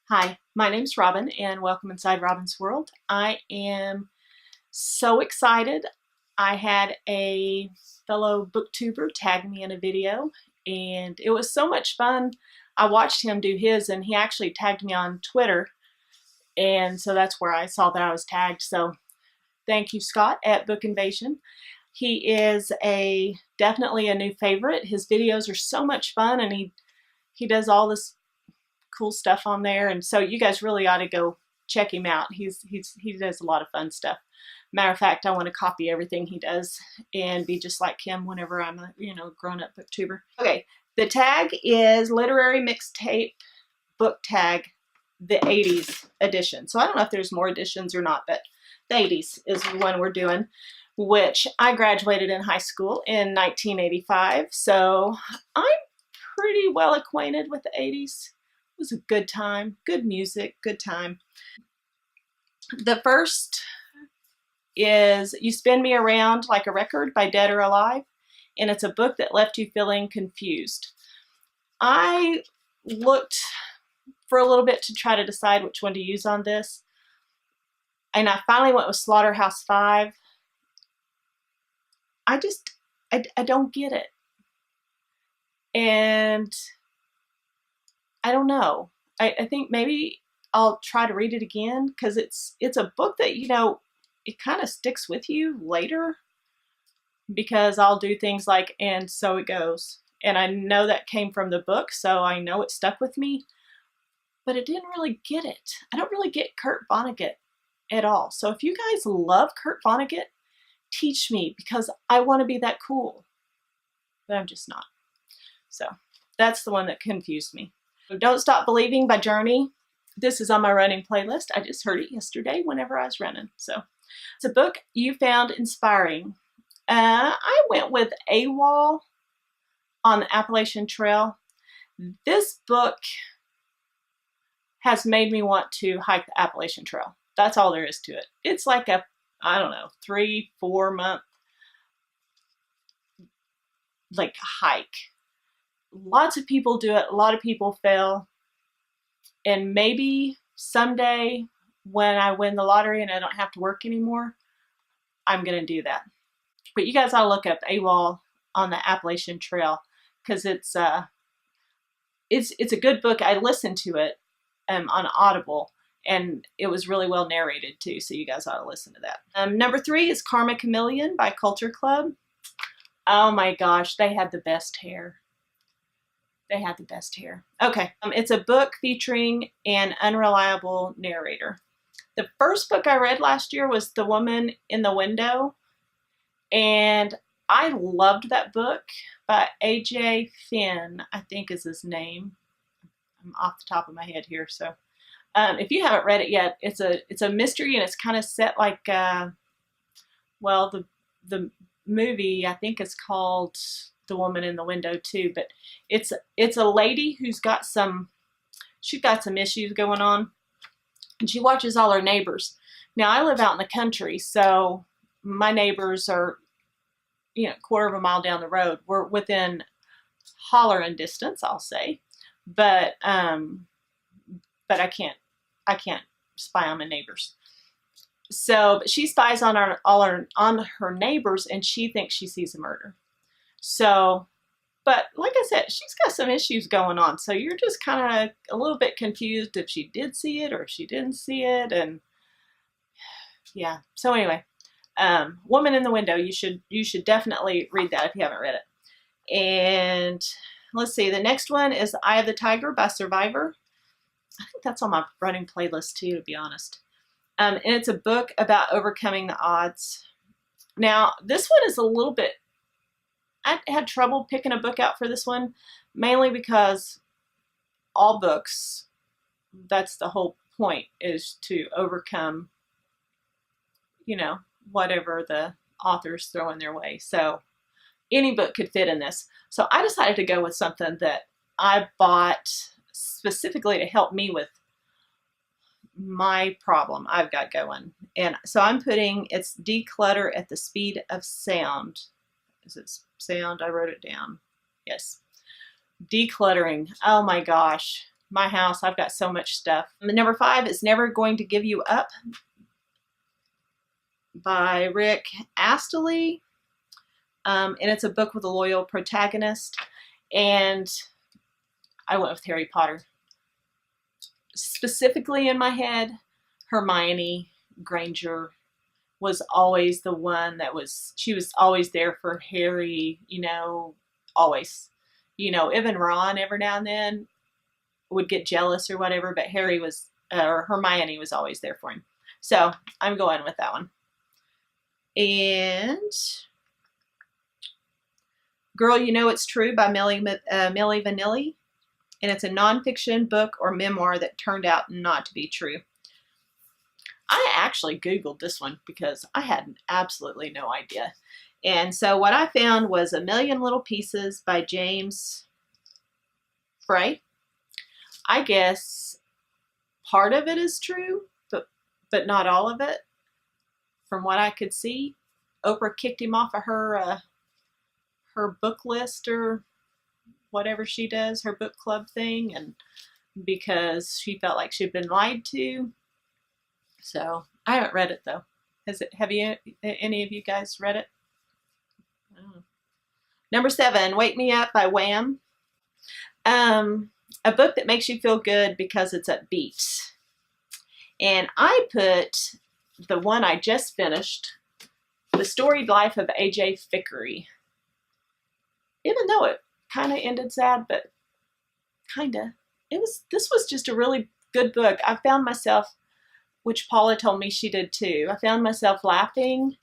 Hi, my name's Robin and welcome inside Robin's World. I am so excited. I had a fellow booktuber tag me in a video and it was so much fun. I watched him do his and he actually tagged me on Twitter, and so that's where I saw that I was tagged. So thank you, Scott at Book Invasion. He is definitely a new favorite. His videos are so much fun and he does all this cool stuff on there, and so you guys really ought to go check him out. He does a lot of fun stuff. Matter of fact, I want to copy everything he does and be just like him whenever I'm a grown-up booktuber. Okay, the tag is literary mixtape book tag, the 80s edition. So I don't know if there's more editions or not, but the 80s is the one we're doing, which I graduated in high school in 1985. So I'm pretty well acquainted with the 80s. It was a good time, good music, good time. The first is You Spin Me Around Like a Record by Dead or Alive, and it's a book that left you feeling confused. I looked for a little bit to try to decide which one to use on this, and I finally went with Slaughterhouse-Five. I don't get it. And I don't know. I think maybe I'll try to read it again because it's a book that, it kind of sticks with you later, because I'll do things like, and so it goes. And I know that came from the book, so I know it stuck with me, but I didn't really get it. I don't really get Kurt Vonnegut at all. So if you guys love Kurt Vonnegut, teach me, because I want to be that cool, but I'm just not. So that's the one that confused me. Don't Stop Believing by Journey. This is on my running playlist. I just heard it yesterday whenever I was running. So it's a book you found inspiring. I went with AWOL on the Appalachian Trail. This book has made me want to hike the Appalachian Trail. That's all there is to it. It's like a, I don't know, 3-4 month hike. Lots of people do it. A lot of people fail. And maybe someday when I win the lottery and I don't have to work anymore, I'm going to do that. But you guys ought to look up AWOL on the Appalachian Trail, because it's a good book. I listened to it on Audible, and it was really well narrated too, so you guys ought to listen to that. Number 3 is Karma Chameleon by Culture Club. Oh my gosh, they had the best hair. They had the best hair. Okay, it's a book featuring an unreliable narrator. The first book I read last year was The Woman in the Window, and I loved that book by A.J. Finn, I think is his name. I'm off the top of my head here, so if you haven't read it yet, it's a mystery, and it's kind of set like, well, the movie I think is called The Woman in the Window too, but it's a lady who's got some issues going on, and she watches all her neighbors. Now I live out in the country, so my neighbors are, a quarter of a mile down the road. We're within hollering distance, I'll say, but I can't spy on my neighbors. So, but she spies on her neighbors, and she thinks she sees a murder. So, but like I said, she's got some issues going on. So you're just kind of a little bit confused if she did see it or if she didn't see it. And yeah, so anyway, Woman in the Window, you should definitely read that if you haven't read it. And let's see, the next one is Eye of the Tiger by Survivor. I think that's on my running playlist too, to be honest. And it's a book about overcoming the odds. Now, this one is a little bit, I had trouble picking a book out for this one, mainly because all books, that's the whole point, is to overcome, whatever the author's throwing their way. So any book could fit in this. So I decided to go with something that I bought specifically to help me with my problem I've got going. And so I'm putting, it's Declutter at the Speed of Sound. Is it sound? I wrote it down. Yes. Decluttering. Oh my gosh. my house. I've got so much stuff. And number 5 is Never Going to Give You Up by Rick Astley. And it's a book with a loyal protagonist. And I went with Harry Potter. Specifically in my head, Hermione Granger was always the one that she was always there for Harry, you know, always. You know, even Ron every now and then would get jealous or whatever, but Hermione was always there for him. So I'm going with that one. And Girl, You Know It's True by Milli Vanilli. And it's a nonfiction book or memoir that turned out not to be true. I actually Googled this one because I had absolutely no idea. And so what I found was A Million Little Pieces by James Frey. I guess part of it is true, but not all of it. From what I could see, Oprah kicked him off of her book list or whatever she does, her book club thing, and because she felt like she'd been lied to. So I haven't read it though. Have you? Any of you guys read it? Oh. Number 7, Wake Me Up by Wham. A book that makes you feel good because it's upbeat. And I put the one I just finished, The Storied Life of A.J. Fickery. Even though it kind of ended sad, but kind of. This was just a really good book. I found myself, which Paula told me she did too, I found myself laughing,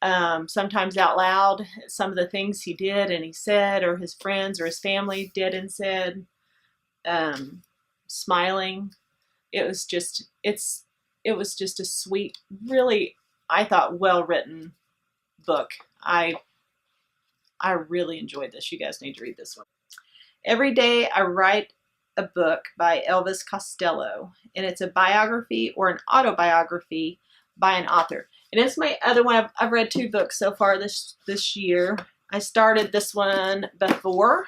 sometimes out loud, at some of the things he did and he said, or his friends or his family did and said, smiling. It was just a sweet, really, I thought, well-written book. I really enjoyed this. You guys need to read this one. Every Day I Write a Book by Elvis Costello. And it's a biography or an autobiography by an author. And it's my other one. I've read 2 books so far this year. I started this one before.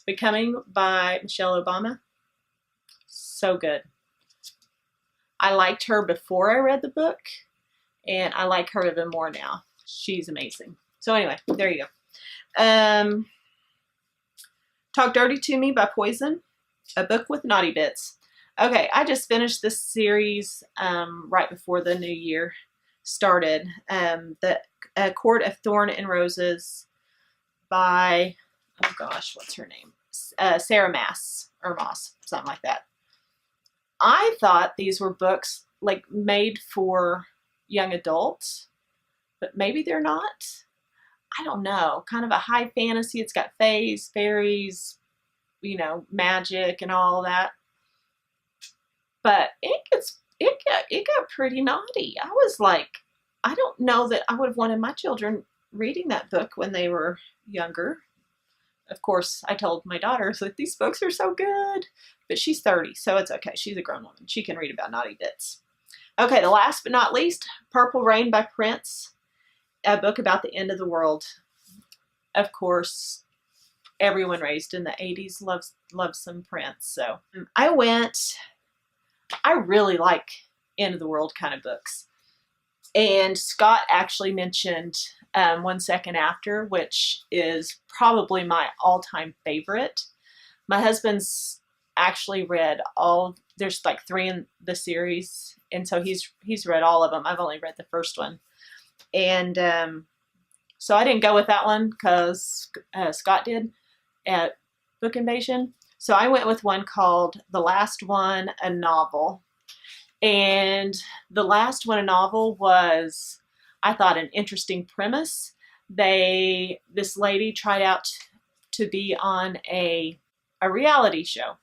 Becoming by Michelle Obama. So good. I liked her before I read the book. And I like her even more now. She's amazing. So anyway, there you go. Talk Dirty to Me by Poison, a book with naughty bits. Okay, I just finished this series right before the new year started. The Court of Thorn and Roses by, oh gosh, what's her name? Sarah Maas, or Moss, something like that. I thought these were books like made for young adults, but maybe they're not. I don't know, kind of a high fantasy. It's got fays, fairies, you know, magic and all that. But it got pretty naughty. I was like, I don't know that I would have wanted my children reading that book when they were younger. Of course, I told my daughter, so these books are so good. But she's 30, so it's okay. She's a grown woman. She can read about naughty bits. Okay, the last but not least, Purple Rain by Prince. A book about the end of the world. Of course, everyone raised in the 80s loves some Prince. So I really like end of the world kind of books. And Scott actually mentioned 1 Second After, which is probably my all-time favorite. My husband's actually read there's like 3 in the series, and so he's read all of them. I've only read the first one. And so I didn't go with that one because Scott did at Book Invasion. So I went with one called The Last One, a Novel. And The Last One, a Novel was, I thought, an interesting premise. This lady tried out to be on a reality show.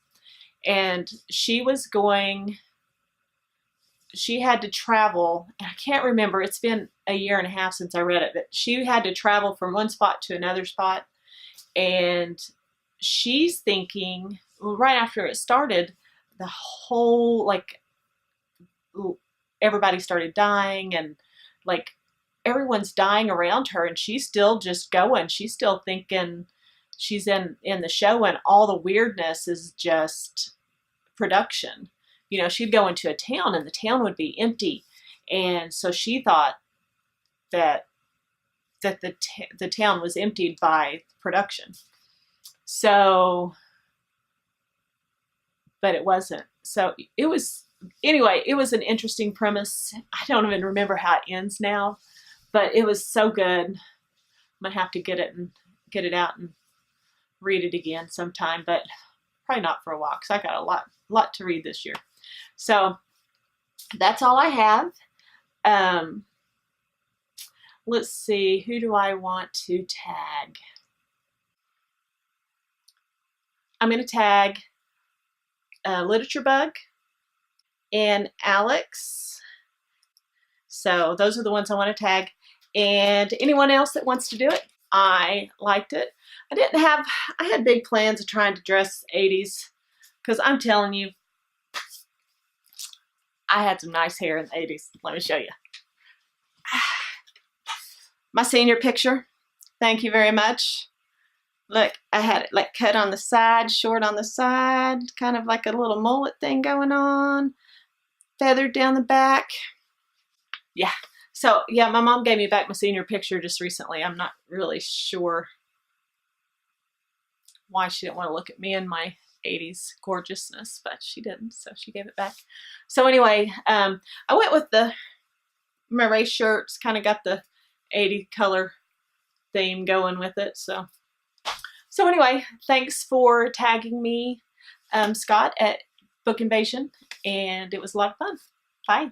And she had to travel, and I can't remember, it's been a year and a half since I read it, but she had to travel from one spot to another spot, and she's thinking, right after it started, the whole, like, everybody started dying, and, like, everyone's dying around her, and she's still just going. She's still thinking, she's in the show, and all the weirdness is just production. You know, she'd go into a town and the town would be empty, and so she thought that the town was emptied by production. So, but it wasn't. So it was, anyway, it was an interesting premise. I don't even remember how it ends now, but it was so good. I'm gonna have to get it out and read it again sometime, but probably not for a while because I got a lot to read this year. So that's all I have. Let's see, who do I want to tag? I'm going to tag Literature Bug and Alex. So those are the ones I want to tag. And anyone else that wants to do it, I liked it. I had big plans of trying to dress 80s, because I'm telling you, I had some nice hair in the 80s. Let me show you. My senior picture. Thank you very much. Look, I had it like cut on the side, short on the side, kind of like a little mullet thing going on, feathered down the back. Yeah. So, yeah, my mom gave me back my senior picture just recently. I'm not really sure why she didn't want to look at me in my 80s gorgeousness, but she didn't, so she gave it back. So anyway, I went with my race shirts, kind of got the 80 color theme going with it. So anyway, thanks for tagging me, Scott, at Book Invasion, and it was a lot of fun. Bye.